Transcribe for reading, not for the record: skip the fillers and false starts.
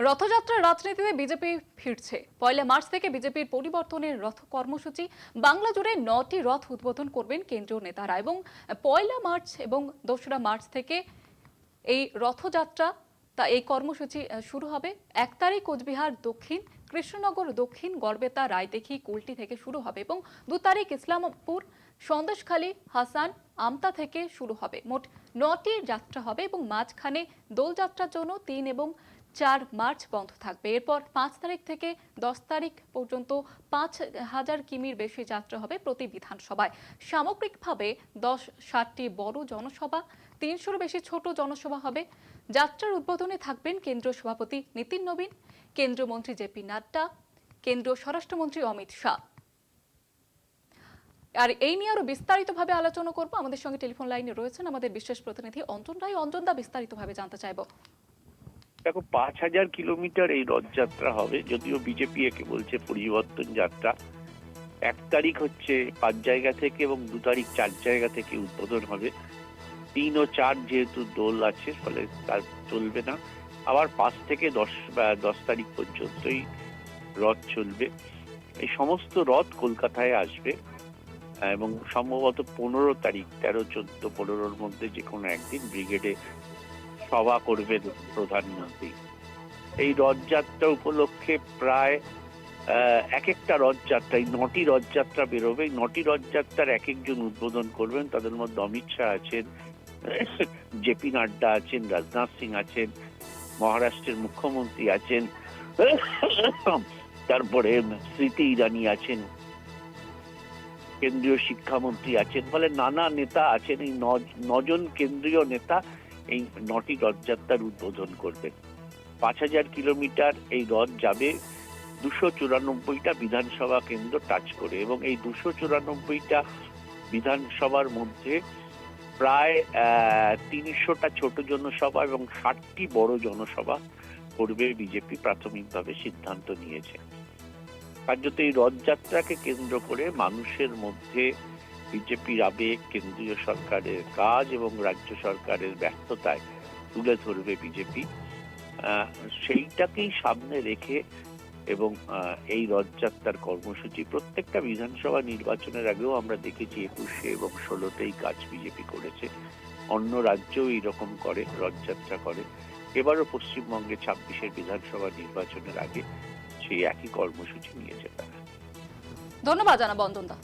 রথযাত্রার রাজনীতিতে বিজেপি ফিরছে। 1 মার্চ থেকে বিজেপির পরিবর্তনের রথ কর্মসূচি। বাংলা জুড়ে 9টি রথ উদ্বোধন করবেন কেন্দ্রীয় নেতারা এবং 1 মার্চ এবং 2রা মার্চ থেকে এই রথযাত্রা এই কর্মসূচি শুরু হবে। 1 তারিখ কোচবিহার দক্ষিণ, কৃষ্ণনগর দক্ষিণ, গড়বেতা, রায়দিঘি, কুলটি থেকে শুরু হবে এবং 2 তারিখ ইসলামপুর, সন্দেশখালী, হাসান, আমতা থেকে শুরু হবে। মোট 9টি যাত্রা হবে এবং মাঝখানে দোলযাত্রার জন্য 3 এবং 4 মার্চ বন্ধ থাকবে। এরপর 5 তারিখ থেকে 10 তারিখ পর্যন্ত 5000 কিমির বেশি যাত্রা হবে প্রতি বিধানসভায়। সামগ্রিকভাবে 10-60টি বড় জনসভা, 300-র বেশি ছোট জনসভা হবে। যাত্রার উদ্বোধনে থাকবেন কেন্দ্রীয় সভাপতি নীতিন নবীন, কেন্দ্রীয় মন্ত্রী জেপি নাড্ডা, কেন্দ্রীয় স্বরাষ্ট্রমন্ত্রী অমিত শাহ। আর এই নিয়ে আরো বিস্তারিতভাবে আলোচনা করব। আমাদের সঙ্গে টেলিফোন লাইনে রয়েছেন আমাদের বিশেষ প্রতিনিধি অঞ্জন রায়। অঞ্জন দা, বিস্তারিতভাবে জানতে চাইব। দেখো, 5000 কিলোমিটার এই রথযাত্রা হবে, যদিও বিজেপি একে বলছে পরিবর্তন যাত্রা। 1 তারিখ হচ্ছে 5 জায়গা থেকে এবং 2 তারিখ 4 জায়গা থেকে উদ্বোধন হবে। 3 ও 4 যেহেতু দোল আছে, ফলে তার চলবে না। আবার 5 থেকে 10 তারিখ পর্যন্তই রথ চলবে। এই সমস্ত রথ কলকাতায় আসবে এবং সম্ভবত 15 তারিখ, 13, 14, 15-র মধ্যে যে কোনো একদিন ব্রিগেডে সভা করবেন প্রধানমন্ত্রী। এই রথযাত্রা উপলক্ষে প্রায় এক একটা রথযাত্রায় 9টি রথযাত্রা বেরোবে। 9টি রথযাত্রার এক একজন উদ্বোধন করবেন। তাদের মধ্যে অমিত শাহ আছেন, জেপি নাড্ডা আছেন, রাজনাথ সিং আছেন, মহারাষ্ট্রের মুখ্যমন্ত্রী আছেন, তারপরে স্মৃতি ইরানি আছেন, কেন্দ্রীয় শিক্ষামন্ত্রী আছেন, ফলে নানা নেতা আছেন। এই 9জন কেন্দ্রীয় নেতা এই 9টি রথযাত্রার উদ্বোধন করবেন। 5000 কিলোমিটার এই রথ যাবে 294টা বিধানসভা কেন্দ্র টাচ করে এবং এই 294টা বিধানসভার মধ্যে প্রায় 300টা ছোট জনসভা এবং 60টি বড় জনসভা করবে বিজেপি, প্রাথমিকভাবে সিদ্ধান্ত নিয়েছে। কার্যত এই রথযাত্রাকে কেন্দ্র করে মানুষের মধ্যে বিজেপির আবেগ, কেন্দ্রীয় সরকারের কাজ এবং রাজ্য সরকারের ব্যর্থতায় তুলে ধরবে বিজেপি। সেইটাকেই সামনে রেখে এবং এই রথযাত্রার কর্মসূচি প্রত্যেকটা বিধানসভা নির্বাচনের আগেও আমরা দেখেছি 21 এবং 16তেই কাজ বিজেপি করেছে। অন্য রাজ্যও এইরকম করে, রথযাত্রা করে। এবারও পশ্চিমবঙ্গে 26-এর বিধানসভা নির্বাচনের আগে সেই একই কর্মসূচি নিয়েছে তারা। ধন্যবাদ জানাবো অঞ্জন দা।